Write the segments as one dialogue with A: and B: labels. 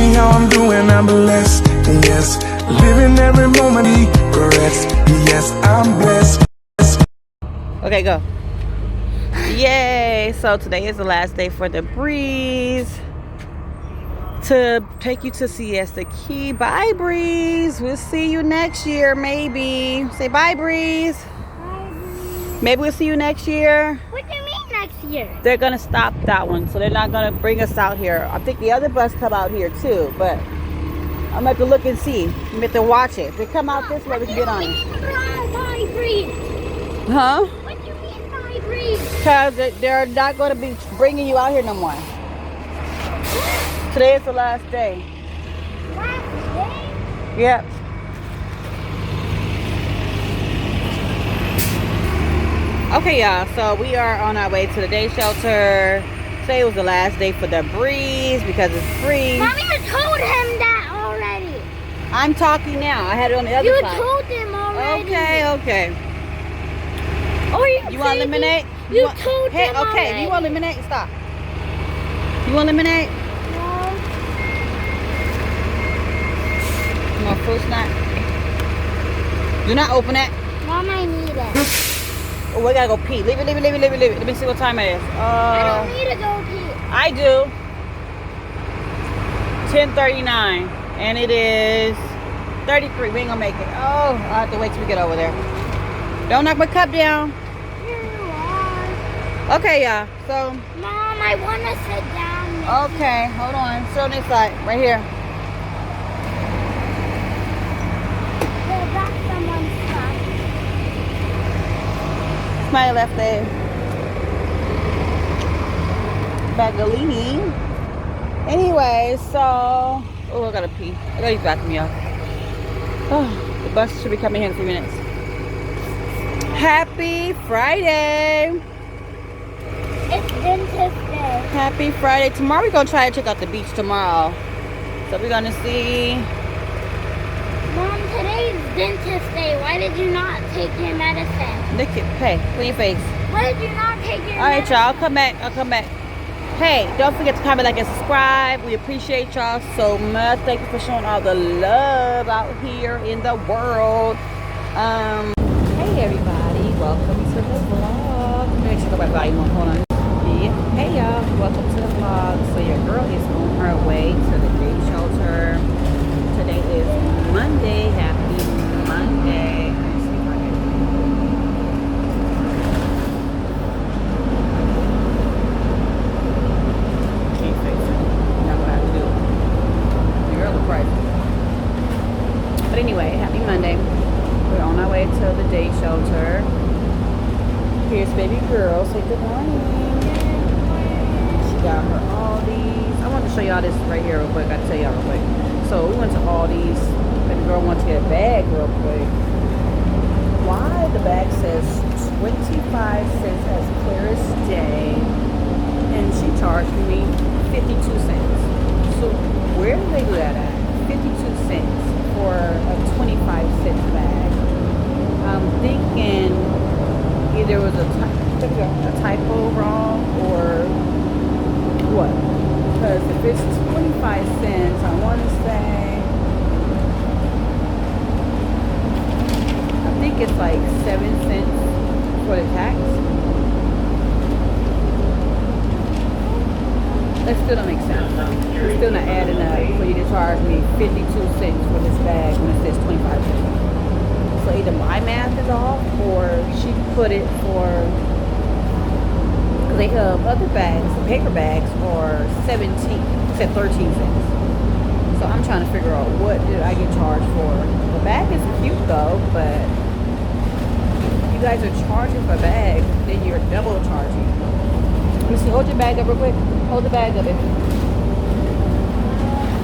A: me how I'm doing, I'm blessed. Yes, living every moment, caressed. Yes, I'm blessed.
B: Okay, go. Yay! So today is the last day for the Breeze to take you to Siesta Key. Bye, Breeze. We'll see you next year, maybe. Say bye, Breeze.
C: Bye, Breeze.
B: Maybe we'll see you next year.
C: What do you mean next year?
B: They're gonna stop that one, so they're not gonna bring us out here. I think the other bus come out here too, but I'm gonna have to look and see. I'm have to watch it. If they come out this way, we can get on it.
C: Bye, Breeze.
B: Huh?
C: What do you mean bye, Breeze?
B: Because they're not gonna be bringing you out here no more. Today is the last day.
C: Last day?
B: Yep. Okay, y'all. So we are on our way to the day shelter. Today was the last day for the Breeze because it's free.
C: Mommy, you told him that already.
B: I'm talking now. I had it on the other side.
C: You told him already.
B: Okay.
C: Oh,
B: you want lemonade?
C: You told him already.
B: Okay, if you want lemonade, stop. You want lemonade?
C: No.
B: You want fruit snack? Do not open it.
C: Mom, I need it.
B: Oh, we gotta go pee. Leave it. Let me see what time it is.
C: I don't need to go pee.
B: I do. 10:39, and it is 33. We ain't gonna make it. Oh, I have to wait till we get over there. Don't knock my cup down.
C: Here you are.
B: Okay, y'all. So.
C: Mom, I want to sit down.
B: Okay, hold on. Sit on this side, right here.
C: That's someone's stuff.
B: My left leg. Bagolini. Anyway, so I gotta pee. I gotta use the bathroom, y'all. Oh, the bus should be coming here in a few minutes. Happy Friday.
C: It's dentist day.
B: Happy Friday. Tomorrow we're gonna try to check out the beach tomorrow. So we're gonna see.
C: Mom, today's dentist day. Why did you not take your medicine?
B: Look at, hey, clean your face.
C: Why did you not take your medicine?
B: Alright, y'all, I'll come back. Hey, don't forget to comment, like, and subscribe. We appreciate y'all so much. Thank you for showing all the love out here in the world. Hey everybody, welcome to the vlog. Make sure the volume on. Hold on. Yeah. Hey y'all, welcome to the vlog. So your girl is on her way to the day shelter. Today is Monday. Happy Monday. But anyway, happy Monday. We're on our way to the day shelter. Here's baby girl. Say good morning. She got her Aldi's. I want to show y'all this right here real quick. I'll tell y'all real quick. So we went to Aldi's. Baby girl wants to get a bag real quick. Why the bag says 25 cents as clear as day, and she charged me 52 cents. So where do they do that at? 52 cents for a 25-cent bag. I'm thinking either it was a typo wrong or what? Because if it's 25 cents, I want to say, I think it's like 7 cents for the tax. That still don't make sense. It's still not adding up for you to charge me 52 cents for this bag when it says 25 cents. So either my math is off or she put it for, because they have other bags, the paper bags are 13 cents. So I'm trying to figure out what did I get charged for. The bag is cute though, but if you guys are charging for a bag, then you're double charging. Let me see, hold your bag up real quick. Hold the bag up, baby.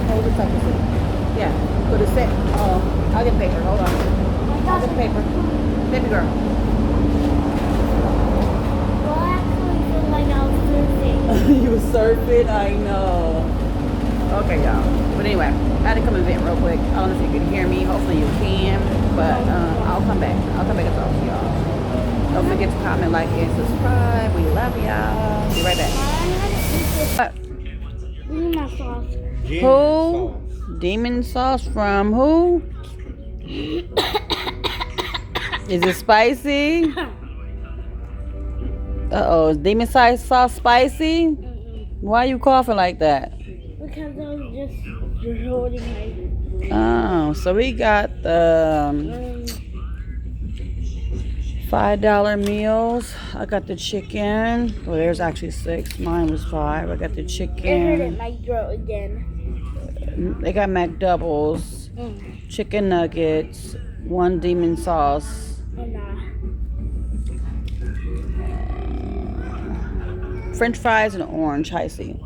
B: Hold it up. Yeah, put it set. Oh, I'll get paper. Hold on. I'll get paper. Baby girl.
C: Well, I actually feel like I was surfing.
B: You were surfing? I know. Okay, y'all. But anyway, I had to come and vent real quick. I don't know if you can hear me. Hopefully you can. But I'll come back. I'll come back and talk to y'all. Don't forget to comment, like, and subscribe. We love y'all. Be right back.
C: Lima sauce.
D: Gin
B: Who?
D: sauce.
B: Demon sauce from who? Is it spicy? Uh-oh, is demon sauce spicy? Why are you coughing like that?
C: Because I was just holding my.
B: Oh, so we got the $5 meals. I got the chicken. Well, there's actually 6. Mine was 5. I got the
C: It hurt in
B: chicken.
C: my throat again.
B: They got McDoubles, chicken nuggets, 1 demon sauce,
C: Oh, nah.
B: French fries, and orange icy.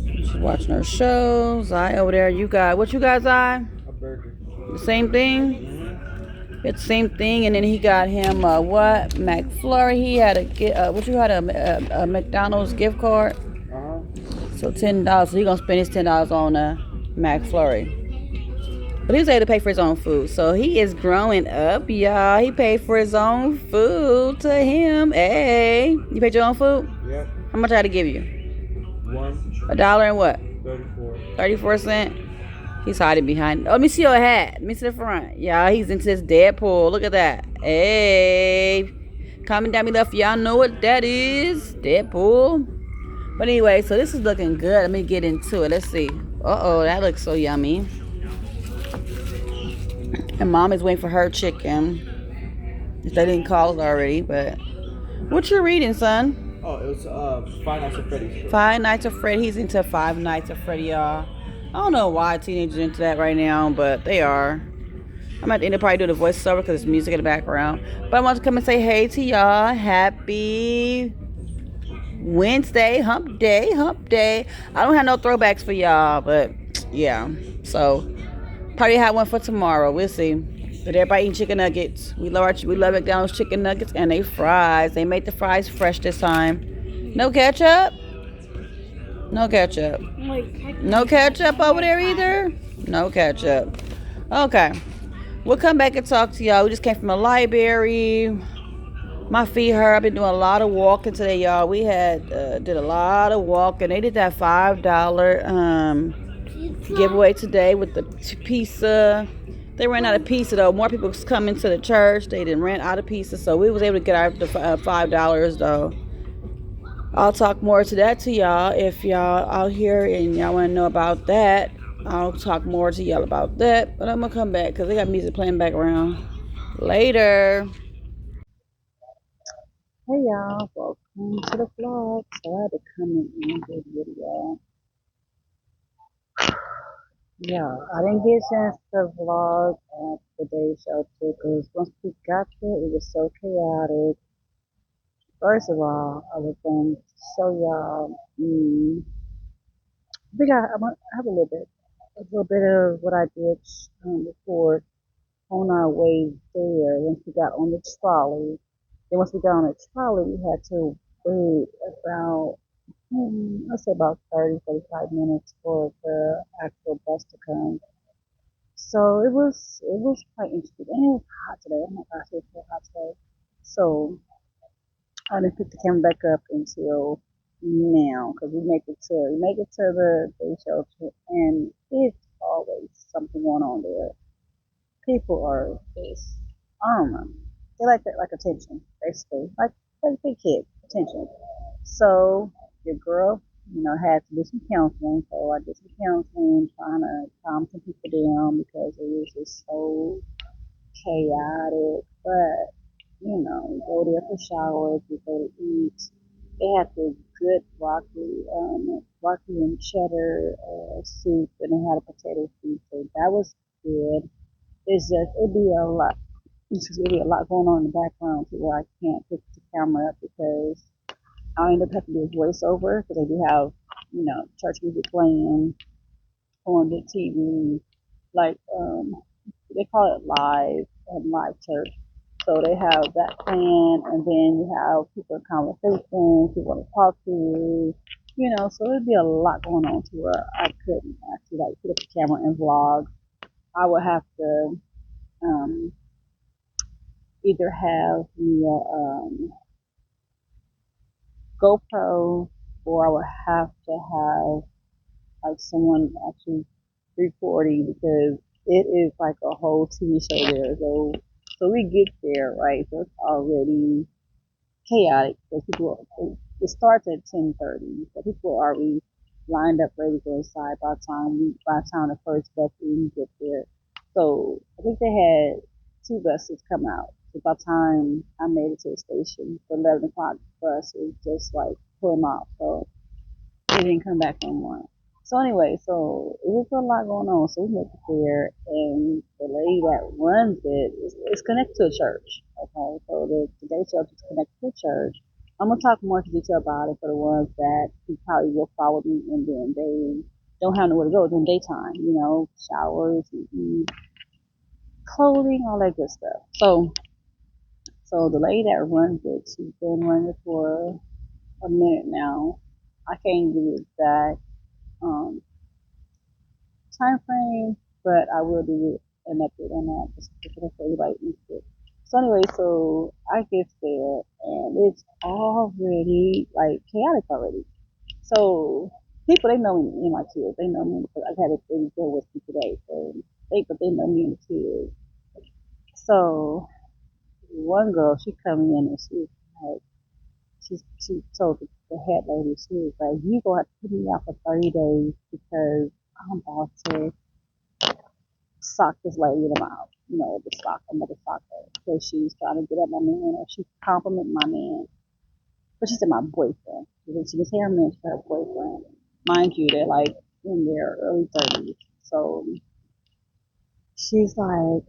B: She's watching her shows. I over there. You got what you guys I?
D: A burger.
B: The same thing. It's the same thing. And then he got him what? McFlurry. He had what you had a McDonald's gift card. So $10. So he gonna spend his $10 on a McFlurry. But he was able to pay for his own food. So he is growing up, y'all. He paid for his own food to him. Hey, you paid your own food?
D: Yep.
B: How much I had to give you?
D: $1.
B: $1 and what?
D: 34.
B: 34 cents. He's hiding behind. Oh, let me see your hat. Let me see the front. Yeah, he's into this Deadpool. Look at that. Hey. Comment down below if y'all know what that is. Deadpool. But anyway, so this is looking good. Let me get into it. Let's see. Uh-oh, that looks so yummy. And mom is waiting for her chicken. If they didn't call it already, but what you reading, son?
D: Oh, it was Five Nights at Freddy's.
B: Five Nights at Freddy. He's into Five Nights at Freddy, y'all. I don't know why teenagers are into that right now, but they are. I'm at the end of probably do the voiceover because there's music in the background. But I want to come and say hey to y'all. Happy Wednesday, hump day, hump day. I don't have no throwbacks for y'all, but yeah. So probably have one for tomorrow. We'll see. But everybody eating chicken nuggets. We love McDonald's chicken nuggets and they fries. They made the fries fresh this time. No ketchup? No ketchup. No ketchup over there either? No ketchup. Okay. We'll come back and talk to y'all. We just came from the library. My feet hurt. I've been doing a lot of walking today, y'all. We had did a lot of walking. They did that $5 giveaway today with the pizza. They ran out of pizza though. More people was coming to the church. They didn't run out of pizza, so we was able to get our $5 though. I'll talk more to that to y'all if y'all out here and y'all want to know about that. I'll talk more to y'all about that. But I'm gonna come back because they got music playing background. Later. Hey y'all, welcome to the vlog. So I had to come in and do the video. Yeah, I didn't get a chance to vlog at the day shelter because once we got there, it was so chaotic. First of all, I was going to show y'all. I think I have a little bit of what I did before on our way there. Once we got on the trolley, then once we got on the trolley, we had to wait about I'd say about 30, 45 minutes for the actual bus to come. So it was quite interesting. And it was hot today. Oh my gosh, it was so hot today. So I didn't pick the camera back up until now because we make it to the day shelter and it's always something going on there. People are just I don't know. They like that like attention, basically. Like big kids, attention. So your girl, had to do some counseling. So I did some counseling, trying to calm some people down because it was just so chaotic. But we go there for showers, we go to eat. They had this good broccoli and cheddar soup, and they had a potato soup. So that was good. It's just it'd be a lot going on in the background to where I can't pick the camera up because I end up having to do a voiceover because they do have, church music playing on the TV, like they call it live church. So they have that playing, and then you have people in conversation, people want to talk to you, So it'd be a lot going on to where I couldn't actually like put up the camera and vlog. I would have to um, either have the GoPro or I would have to have like someone actually recording because it is like a whole TV show there. So we get there, right? So it's already chaotic. So people, it starts at 10:30. So people are already lined up ready to go inside by the time the first bus even get there. So I think they had two buses come out. So by the time I made it to the station, the 11 o'clock bus was just like pulling off. So they didn't come back no more. So anyway, so it was a lot going on. So we make it there, and the lady that runs it is connected to a church. Okay, so the day shelter is connected to a church. I'm gonna talk more in detail about it for the ones that who probably will follow me, and then they don't have nowhere to go during daytime. You know, showers, eating, clothing, all that good stuff. So the lady that runs it, she's been running it for a minute now. I can't give you exact um, time frame, but I will do an update on that just for everybody interested. So anyway, so I get there and it's already like chaotic already. So people they know me and my kids. They know me because I've had a baby girl with me today. So they know me and the kids. So one girl she come in and she's like she told the head lady, she was like, you gonna have to put me out for 30 days because I'm about to sock this lady in the mouth. You know, the sock, another socker. Because she's trying to get at my man or she's complimenting my man. But she said my boyfriend. She didn't say her man, she said her boyfriend. Mind you, they're like in their early 30s. So she's like,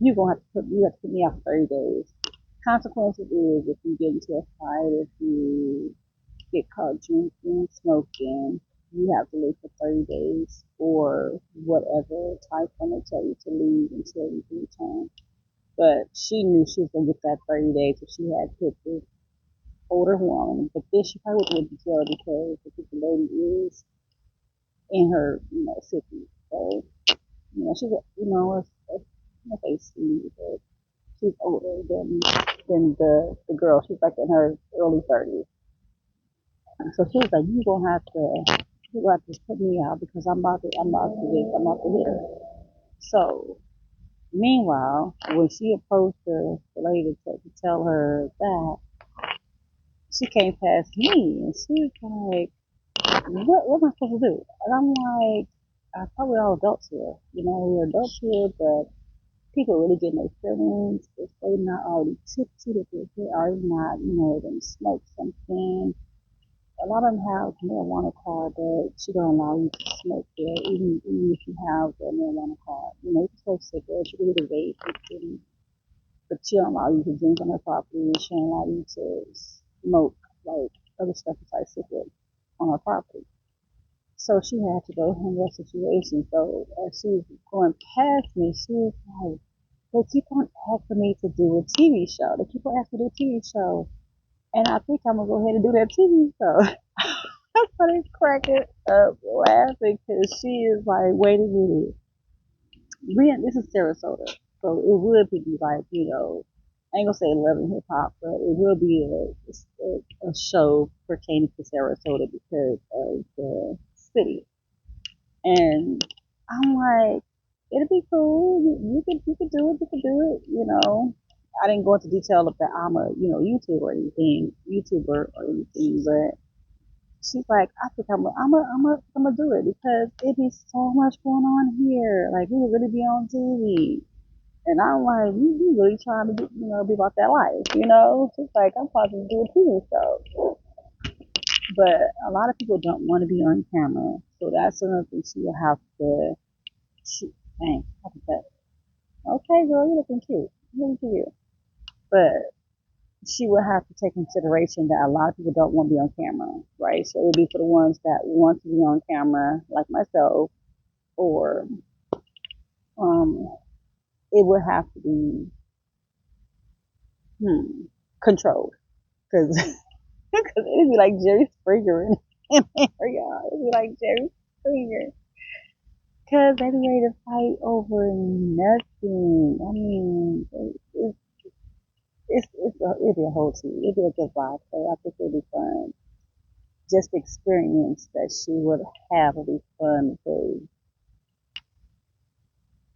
B: you have to put me out for 30 days. Consequences is if you get into a fight, if you get caught drinking, smoking, you have to leave for 30 days or whatever time frame they tell you to leave until you can return. But she knew she was going to get that 30 days if she had hit this older woman. But then she probably went to jail because the lady is in her, 50s. So, she's, but she's older than the girl. She's like in her early 30s. So she was like, you gonna have to put me out because I'm about to hit her. So meanwhile, when she approached the lady to tell her that, she came past me and she was like, what am I supposed to do? And I'm like, I thought we're all adults here. We're adults here, but people really getting their feelings if they not already tipsy, if they're already not, they smoke something. A lot of them have marijuana card, but she don't allow you to smoke there, even if you have the marijuana card. You can smoke cigarettes, you can get a vape, but she don't allow you to drink on her property. She don't allow you to smoke like other stuff besides cigarettes on her property. So she had to go handle that situation. So as she was going past me, she was like, they keep on asking me to do a TV show. They keep on asking me to do a TV show. And I think I'm going to go ahead and do that TV show. I started cracking up laughing because she is like, wait a minute. This is Sarasota. So it would be like, I ain't going to say 11 hip hop, but it will be a show pertaining to Sarasota because of the city. And I'm like, it'll be cool. You could do it. You could do it. I didn't go into detail of that I'm a YouTuber or anything, but she's like, I think I'm gonna do it because it be so much going on here. Like we would really be on TV, and I'm like, you really trying to be about that life. Just like I'm probably do a TV show, but a lot of people don't want to be on camera, so that's another thing she will have to. Dang, how to say? Okay, girl, you're looking cute. You're looking cute. But she would have to take consideration that a lot of people don't want to be on camera, right? So it would be for the ones that want to be on camera, like myself, or it would have to be controlled, because it'd be like Jerry Springer in there, y'all. It'd be like Jerry Springer, because they be ready to fight over nothing. I mean, it'd be a whole team. It'd be a good vibe. So I think it'd be fun. Just the experience that she would have would be fun because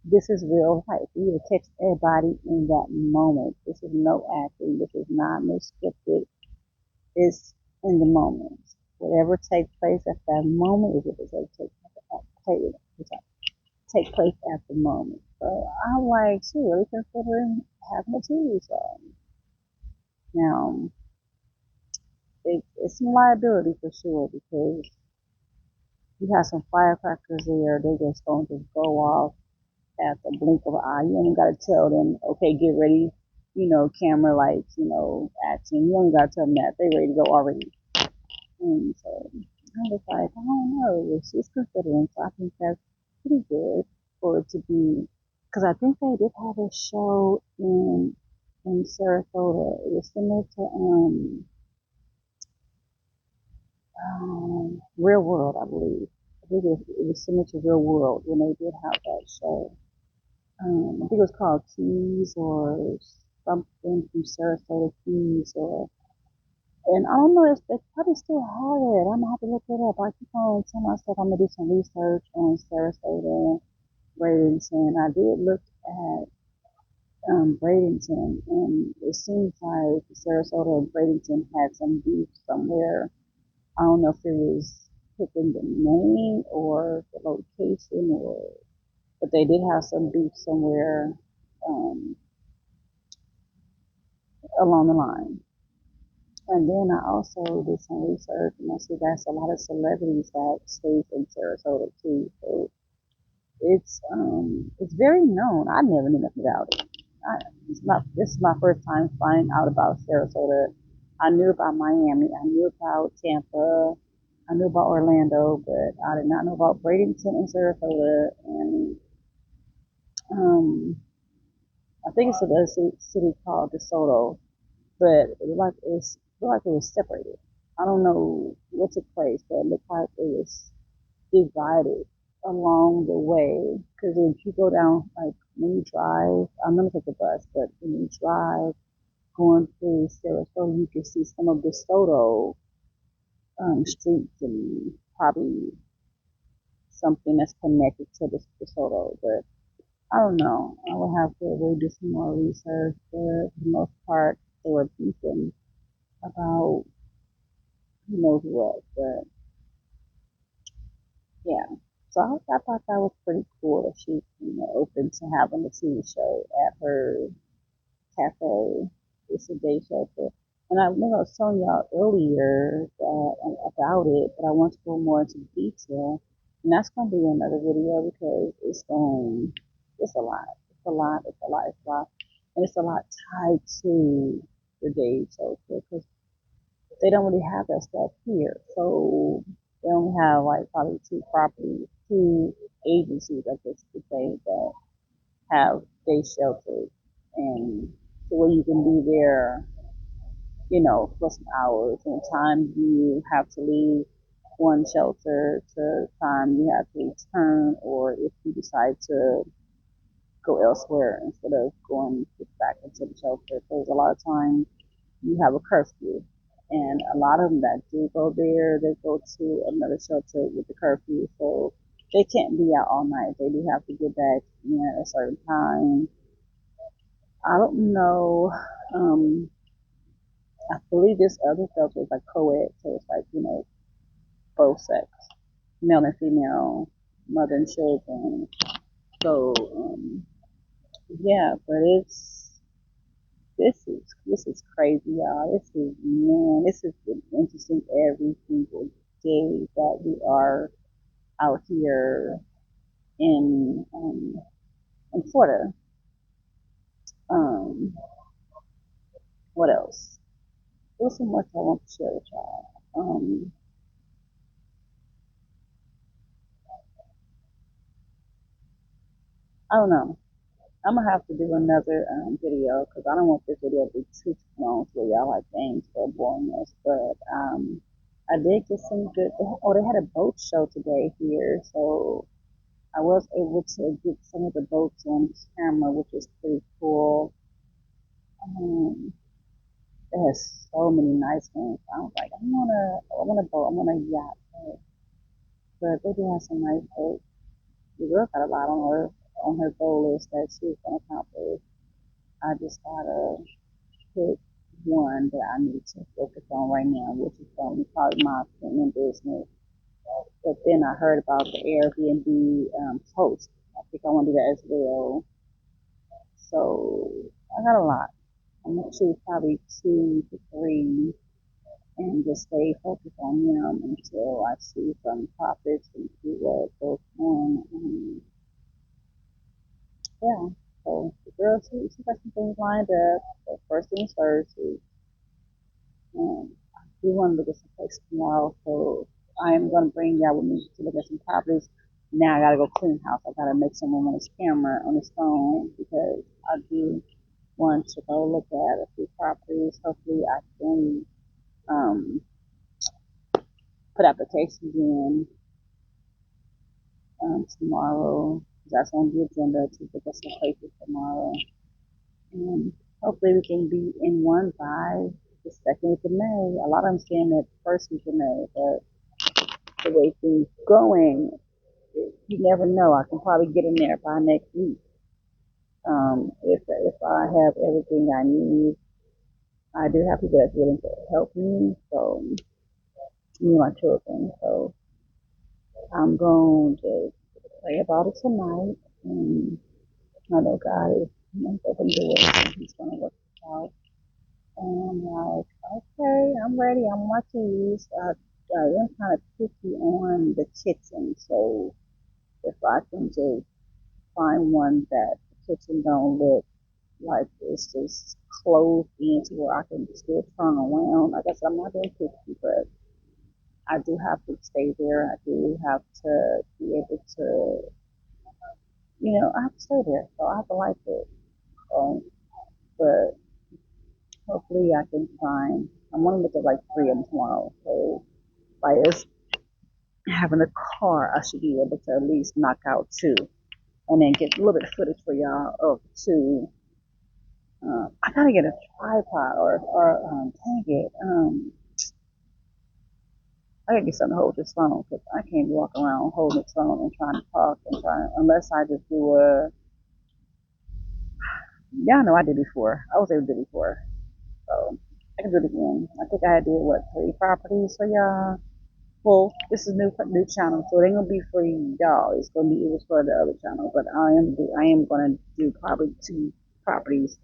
B: this is real life. You would catch everybody in that moment. This is no acting. This is not no scripted. It's in the moment. Whatever takes place at that moment is what take place at the moment. So I'm like, she really considering having a TV show. Now, it's some liability for sure because you have some firecrackers there. They just don't just go off at the blink of an eye. You ain't got to tell them, okay, get ready, camera lights, action. You ain't got to tell them that. They ready to go already. And so I was like, I don't know. She's considering, so I think that's pretty good for it to be. Because I think they did have a show in Sarasota. It was similar to Real World, I believe. I think it was similar to Real World when they did have that show. I think it was called Keys or something from Sarasota Keys and I don't know if they probably still have it. I'm gonna have to look it up. I keep on telling myself I'm gonna do some research on Sarasota, Bradenton. I did look at Bradenton, and it seems like Sarasota and Bradenton had some beef somewhere. I don't know if it was picking the name or the location, but they did have some beef somewhere um, along the line. And then I also did some research, and I see that's a lot of celebrities that stays in Sarasota too. So it's very known. I never knew nothing about it. This is my first time finding out about Sarasota. I knew about Miami. I knew about Tampa. I knew about Orlando, but I did not know about Bradenton and Sarasota. And um, I think it's a city called DeSoto, but it was separated. I don't know what took place, but it looked like it was divided along the way. Because if you go down, like when you drive, I'm gonna take a bus, but when you drive going through Sarasota, you can see some of the Soto streets and probably something that's connected to the Soto. But I don't know. I will have to really do some more research. But for the most part, they were beefing about who knows what. But yeah. So I thought that was pretty cool that she's open to having a TV show at her cafe. It's a day shelter. And I think I was telling y'all earlier about it, but I want to go more into detail. And that's going to be another video because it's a lot. It's a lot. It's a lot. It's a lot. And it's a lot tied to the day shelter because they don't really have that stuff here. So they only have like probably two agencies, I guess you could say, that have day shelters and the way you can be there, for some hours and time you have to leave one shelter to time you have to return or if you decide to go elsewhere instead of going back into the shelter. Because a lot of times you have a curfew. And a lot of them that do go there, they go to another shelter with the curfew. So they can't be out all night. They do have to get back at a certain time. I don't know. I believe this other shelter is like co-ed. So it's like, both sex, male and female, mother and children. So, yeah, but this is crazy, y'all. This has been interesting every single day that we are out here in Florida. Um, what else? There's so much I want to share with y'all. I don't know. I'm gonna have to do another video because I don't want this video to be too long so y'all like things for boringness. But I did get some good. Oh, they had a boat show today here, so I was able to get some of the boats on camera, which is pretty cool. It has so many nice ones. I was like, I want a boat, I want a yacht, but they do have some nice boats. The girl got a lot on her goal list that she's gonna accomplish. I just gotta pick one that I need to focus on right now, which is going to be probably my cleaning business. But then I heard about the Airbnb host. I think I want to do that as well. So I got a lot. I'm gonna choose probably 2 to 3 and just stay focused on them until I see some profits and see what goes on. Yeah. So the girl, she got some things lined up. So first things first is I do want to look at some places tomorrow. So I am going to bring y'all with me to look at some properties. Now I got to go clean the house. I got to make some room on this camera, on this phone, because I do want to go look at a few properties. Hopefully I can um, put applications in tomorrow. That's on the agenda to look at some places tomorrow. And hopefully we can be in one by the second week of May. A lot of them saying that the first week of May, but the way things going, you never know. I can probably get in there by next week. If I have everything I need, I do have people that's willing to help me. So me and my children. So I'm going to pray about it tonight, and I know God is open doors, and He's going to work it out. And I'm like, okay, I'm ready. I'm on my keys. I am kind of picky on the kitchen, so if I can just find one that the kitchen don't look like it's just closed in to where I can still turn around. Like I said, I'm not being picky, but I do have to stay there. I do have to be able to, I have to stay there. So I have to like it. But hopefully I can find, I'm going to look at like 3 of them tomorrow. So by us having a car, I should be able to at least knock out 2 and then get a little bit of footage for y'all of 2. I gotta get a tripod or dang it. I gotta get something to hold this phone because I can't walk around holding this phone and trying to talk unless I just do y'all know I did before. I was able to do before. So I can do it again. I think I did 3 properties for y'all. Well, this is new channel, so it ain't gonna be for y'all. It was for the other channel, but I am gonna do probably 2 properties.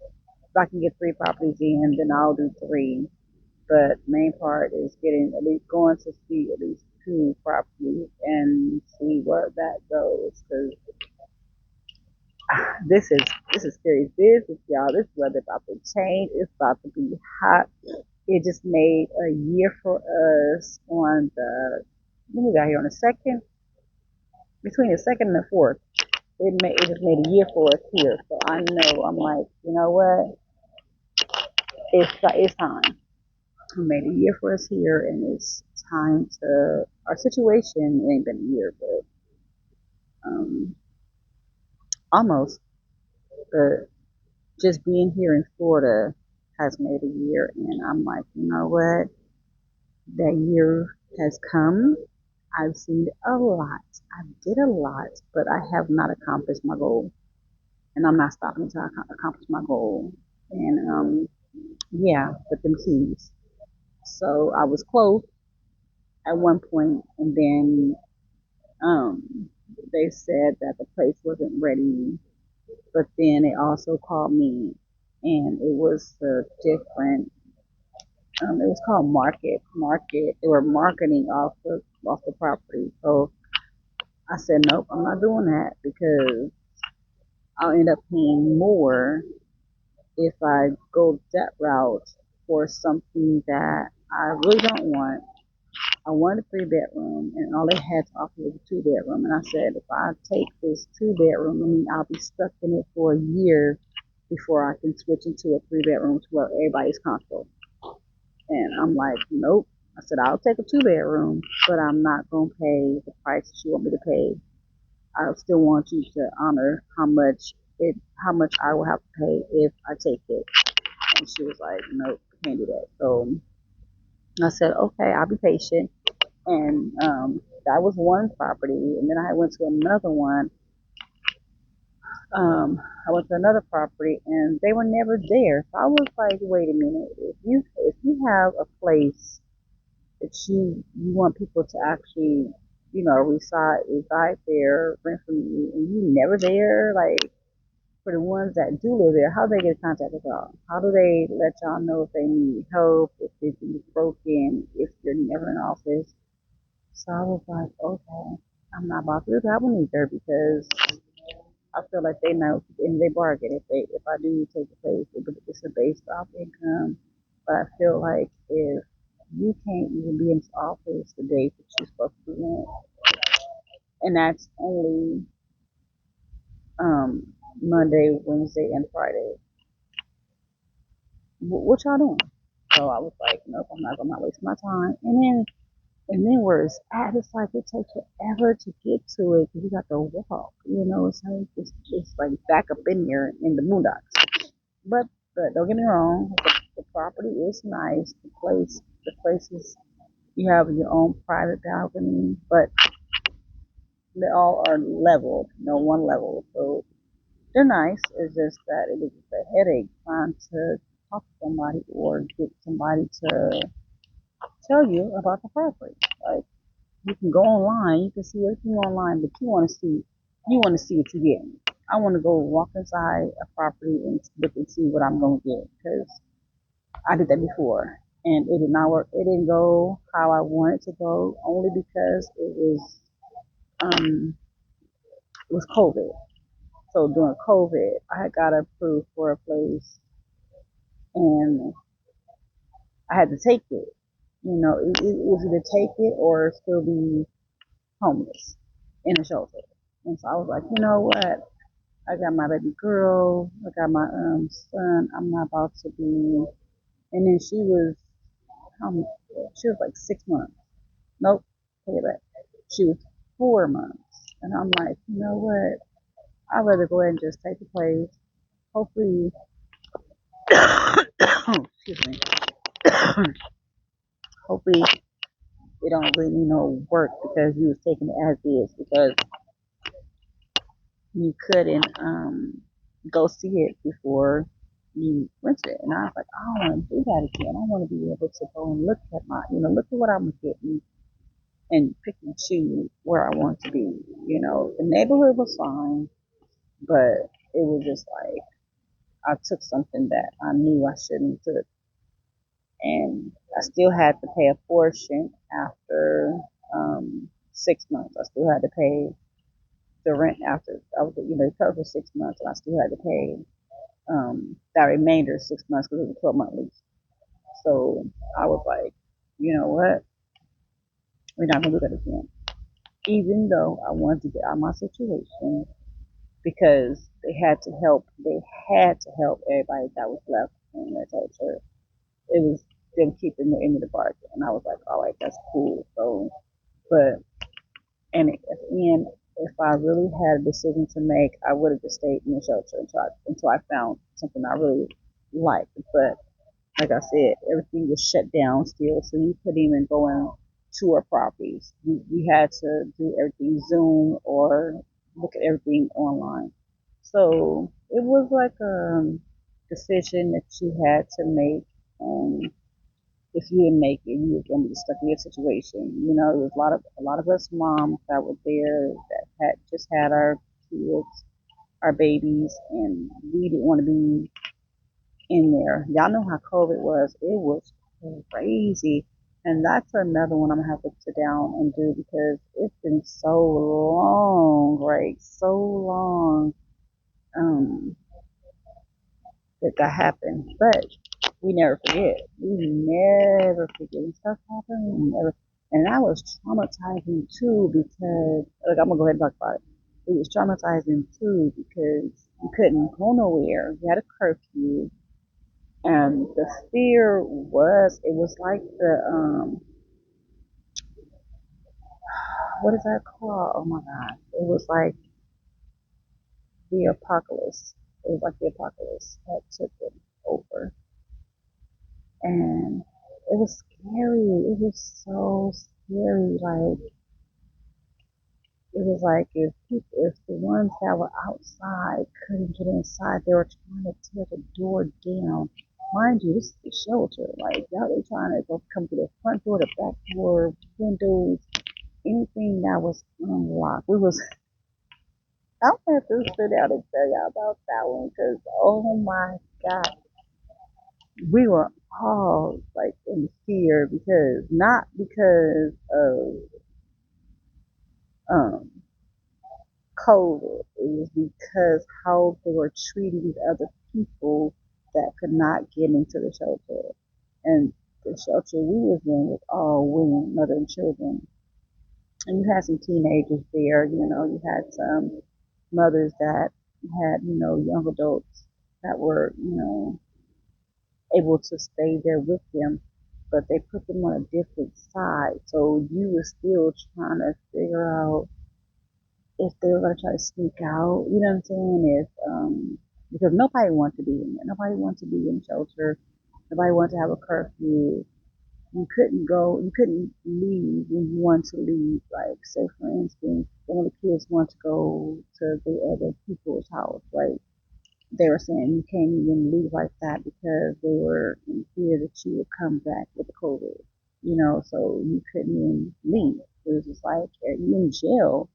B: If I can get 3 properties in, then I'll do 3. But main part is getting at least going to see at least 2 properties and see where that goes. Cause this is serious business, y'all. This weather about to change. It's about to be hot. It just made a year for us on the, what we got here on the second, between the second and the fourth. It just made a year for us here. So I know, I'm like, you know what? It's time. It made a year for us here, and it's time to, our situation, it ain't been a year, but almost. But just being here in Florida has made a year, and I'm like, you know what? That year has come. I've seen a lot. I did a lot, but I have not accomplished my goal. And I'm not stopping until I accomplish my goal. And yeah, with them keys. So I was close at one point, and then they said that the place wasn't ready. But then they also called me, and it was a different. It was called Market. They were marketing off the property. So I said, nope, I'm not doing that because I'll end up paying more if I go that route for something that I really don't want. I wanted a 3 bedroom, and all they had to offer was a 2 bedroom. And I said, if I take this 2 bedroom, I mean, I'll be stuck in it for a year before I can switch into a 3 bedroom to where everybody's comfortable. And I'm like, nope. I said, I'll take a 2 bedroom, but I'm not going to pay the price that you want me to pay. I still want you to honor how much I will have to pay if I take it. And she was like, nope. can't do that. So I said, okay, I'll be patient. And that was one property. And then I went to another one. I went to another property and they were never there. So I was like, wait a minute. If you have a place that you want people to actually, reside there, rent from you, and you never there, like for the ones that do live there, how do they get in contact with y'all? How do they let y'all know if they need help, if anything's broken, if you're never in office? So I was like, okay, I'm not about to do that one either because I feel like they know and they bargain if I do take a place, it's a based off income. But I feel like if you can't even be in this office the days that you're supposed to be in, and that's only um Monday, Wednesday, and Friday. What y'all doing? So I was like, nope, I'm not wasting my time. And then where it's at, it's like it takes forever to get to it because you got to walk. It's like it's like back up in here in the boondocks. But don't get me wrong, the property is nice. The place is you have your own private balcony, but they all are leveled, one level. So they're nice. It's just that it is a headache trying to talk to somebody or get somebody to tell you about the property. Like you can go online, you can see everything online, but you want to see what you're getting. I want to go walk inside a property and look and see what I'm going to get because I did that before and it did not work. It didn't go how I wanted to go only because um it was COVID. So during COVID, I had got approved for a place and I had to take it. It was either take it or still be homeless in a shelter. And so I was like, you know what? I got my baby girl. I got my son. I'm not about to be. And then um, she was like 6 months. Nope, take it back. She was 4 months. And I'm like, you know what? I'd rather go ahead and just take the place. Hopefully, excuse me. Hopefully, it don't really need no work because you was taking it as is because you couldn't go see it before you rented it. And I was like, I don't want to do that again. I want to be able to go and look at look at what I'm getting and pick and choose where I want to be. The neighborhood was fine, but it was just like I took something that I knew I shouldn't have took, and I still had to pay a portion after 6 months. I still had to pay the rent after I was, covered for 6 months, and I still had to pay that remainder 6 months because it was a 12-month lease. So I was like, you know what, we're not gonna do that again. Even though I wanted to get out of my situation because they had to help everybody that was left in the culture. It was them keeping the end of the bargain, and I was like, all right, that's cool. So, but and at the end, if I really had a decision to make, I would have just stayed in the shelter until I found something I really liked. But like I said, everything was shut down still, so you couldn't even go and tour properties. You had to do everything Zoom or look at everything online. So it was like a decision that you had to make. If you didn't make it, you were going to be stuck in your situation. There was a lot of us moms that were there that had just had our kids, our babies, and we didn't want to be in there. Y'all know how COVID was. It was crazy. And that's another one I'm gonna have to sit down and do because it's been so long, right? So long that happened. But we never forget. We never forget when stuff happened. We never, and that was traumatizing too because, like, I'm gonna go ahead and talk about it. It was traumatizing too because you couldn't go nowhere. You had a curfew, and the fear it was like what is that called? Oh my God. It was like the apocalypse. It was like the apocalypse that took it over. And it was scary. It was so scary. Like, it was like if the ones that were outside couldn't get inside, they were trying to tear the door down. Mind you, this is the shelter. Like, y'all, they trying to go come to the front door, the back door, windows, anything that was unlocked. I'm gonna have to sit down and tell y'all about that one because oh my god, we were all like in fear because not because of um COVID. It was because how they were treating these other people that could not get into the shelter. And the shelter we was in was all women, mother and children. And you had some teenagers there, you had some mothers that had, young adults that were, able to stay there with them, but they put them on a different side. So you were still trying to figure out if they were going to try to sneak out, you know what I'm saying? Because nobody wanted to be in there. Nobody wanted to be in shelter. Nobody wanted to have a curfew. You couldn't leave when you wanted to leave. Like, say for instance, one of the kids wanted to go to the other people's house, right? They were saying you can't even leave like that because they were in fear that you would come back with the COVID, so you couldn't even leave. It was just like, are you in jail?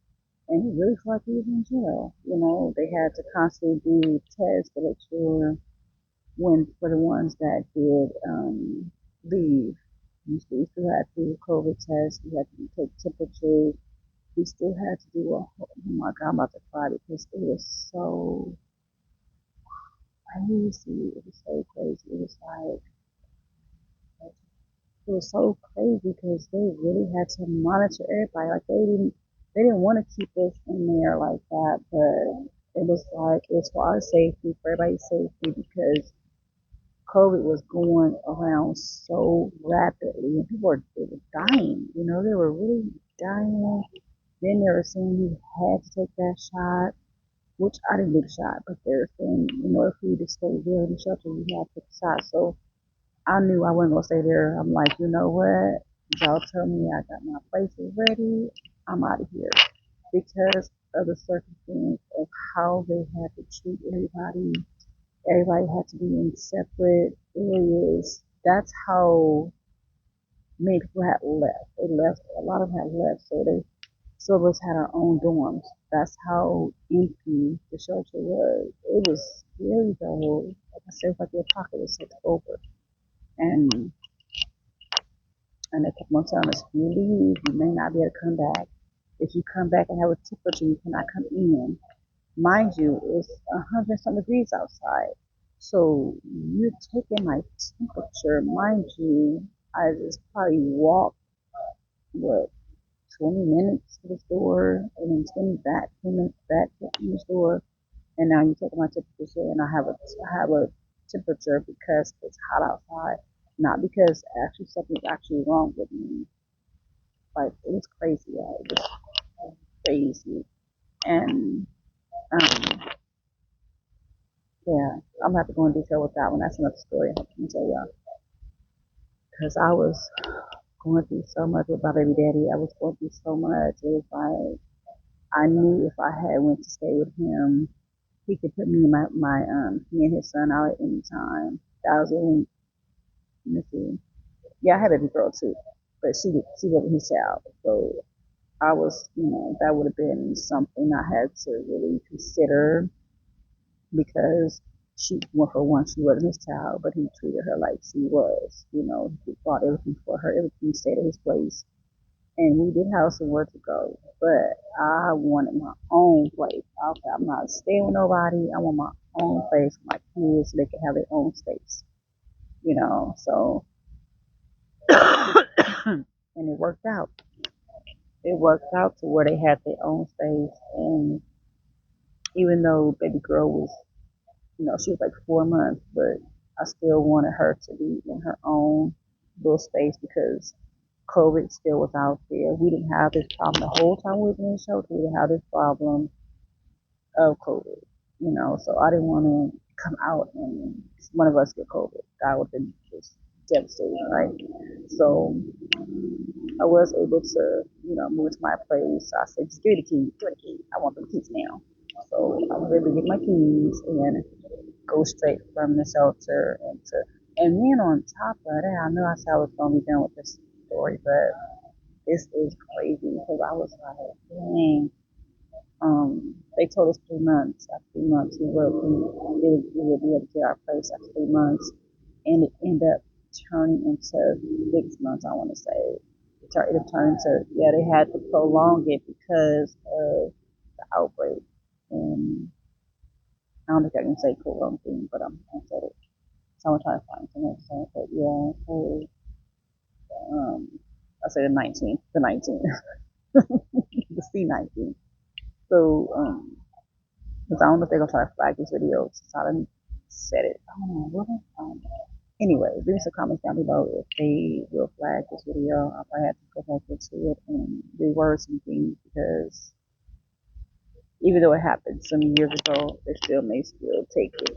B: And he really felt like he was in jail. They had to constantly do tests to make sure when for the ones that did leave, you still had to do a COVID test. You had to take temperatures. We still had to do oh my God, I'm about to cry because it was so crazy. It was so crazy. It was so crazy because they really had to monitor everybody. Like they didn't want to keep us in there like that, but it was like it's for our safety, for everybody's safety, because COVID was going around so rapidly and they were dying. They were really dying. Then they were saying you had to take that shot, which I didn't do the shot, but they were saying in order for you to stay there in the shelter, you had to take the shot. So I knew I wasn't gonna stay there. I'm like, you know what? Y'all tell me I got my places ready. I'm out of here because of the circumstance of how they had to treat everybody. Everybody had to be in separate areas. That's how many people had left. They left. A lot of them had left, so some of us had our own dorms. That's how empty the shelter was. It was scary though. Like I said, it's like the apocalypse had over. And And they kept on telling us, if you leave, you may not be able to come back. If you come back and have a temperature, you cannot come in. Mind you, it's 100 some degrees outside. So you're taking my temperature. Mind you, I just probably walked, what, 20 minutes to the store, and then 20 minutes back to the store. And now you're taking my temperature, and I have a temperature because it's hot outside, not because actually something's actually wrong with me. Like, it was crazy, y'all. It was crazy. And yeah, I'm gonna have to go in detail with that one. That's another story I can tell y'all. Because I was going through so much with my baby daddy. I was going through so much. It was like I knew if I had went to stay with him, he could put me and me and his son out at any time. That was in, let me see. Yeah, I had a baby girl too, but she wasn't his child. So I was, that would have been something I had to really consider because well, for one, she wasn't his child, but he treated her like she was. He bought everything for her, everything stayed at his place. And we did have somewhere to go, but I wanted my own place. Okay, I'm not staying with nobody. I want my own place for my kids so they can have their own space, so, and it worked out. It worked out to where they had their own space. And even though baby girl was, she was like 4 months, but I still wanted her to be in her own little space because COVID still was out there. We didn't have this problem the whole time we was in the shelter. We didn't have this problem of COVID, so I didn't want to come out and one of us get COVID. That would have been just devastating, right? So I was able to, move to my place. So I said, just give me the keys, give me the keys. I want the keys now. So I was able to get my keys and go straight from the shelter and then on top of that, I know I said I was gonna be done with this story, but this is crazy because I was like, dang. They told us 3 months. After 3 months, we would be able to get our place after 3 months, and it ended up turning into 6 months. I want to say it turned into, yeah. They had to prolong it because of the outbreak, and I don't think I can say prolonged thing, but I said it. So I'm trying to find something to say, but yeah. So I said the 19th, the C-19. So because I don't know if they're gonna try to flag this video since I didn't said it. I don't know. What? Anyway, leave me some comments down below if they will flag this video. I'll probably have to go back into it and reword some things because even though it happened some years ago, they still may still take it